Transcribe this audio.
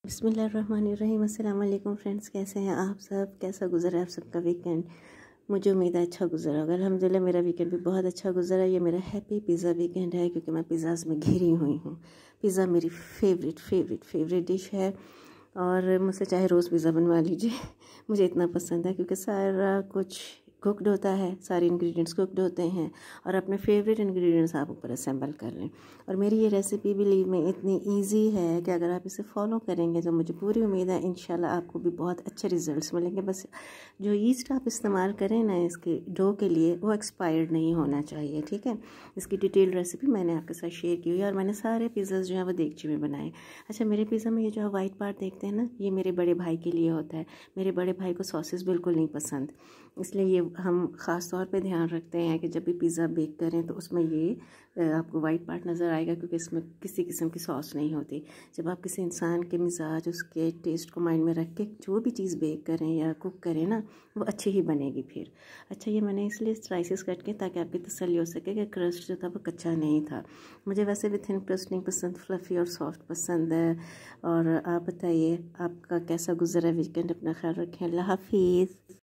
बिस्मिल्लाहिर्रहमानिर्रहीम। अस्सलाम वालेकुम फ्रेंड्स, कैसे हैं आप सब? कैसा गुजरा आप सबका वीकेंड? मुझे उम्मीद है अच्छा गुजरा होगा। अल्हम्दुलिल्लाह मेरा वीकेंड भी बहुत अच्छा गुजरा। ये मेरा हैप्पी पिज़्ज़ा वीकेंड है क्योंकि मैं पिज़्ज़ाज़ में घिरी हुई हूँ। पिज़्ज़ा मेरी फेवरेट डिश है और मुझसे चाहे रोज़ पिज़्ज़ा बनवा लीजिए मुझे इतना पसंद है क्योंकि सारा कुछ कुक्ड होता है, सारे इंग्रेडिएंट्स कुक्ड होते हैं और अपने फेवरेट इंग्रेडिएंट्स आप ऊपर असेंबल कर लें। और मेरी ये रेसिपी बिलीव में इतनी इजी है कि अगर आप इसे फॉलो करेंगे तो मुझे पूरी उम्मीद है इंशाल्लाह आपको भी बहुत अच्छे रिजल्ट्स मिलेंगे। बस जो ईस्ट आप इस्तेमाल करें ना इसके डो के लिए, वो एक्सपायर्ड नहीं होना चाहिए, ठीक है। इसकी डिटेल रेसिपी मैंने आपके साथ शेयर की हुई है और मैंने सारे पिज़्ज़ाज जो है वो देगची में बनाए। अच्छा, मेरे पिज़्ज़ा में ये जो वाइट पार्ट देखते हैं ना, ये मेरे बड़े भाई के लिए होता है। मेरे बड़े भाई को सॉसेस बिल्कुल नहीं पसंद, इसलिए ये हम ख़ास तौर पे ध्यान रखते हैं कि जब भी पिज़्ज़ा बेक करें तो उसमें ये आपको वाइट पार्ट नज़र आएगा क्योंकि इसमें किसी किस्म की सॉस नहीं होती। जब आप किसी इंसान के मिजाज, उसके टेस्ट को माइंड में रख के जो भी चीज़ बेक करें या कुक करें ना, वो अच्छी ही बनेगी फिर। अच्छा, ये मैंने इसलिए स्लाइसेस कट के ताकि आपकी तसल्ली हो सके कि क्रस्ट जो था वो कच्चा नहीं था। मुझे वैसे भी थिन क्रस्ट नहीं पसंद, फ्लफ़ी और सॉफ्ट पसंद है। और आप बताइए आपका कैसा गुजरा वीकेंड? अपना ख्याल रखें। अल्लाह हाफिज़।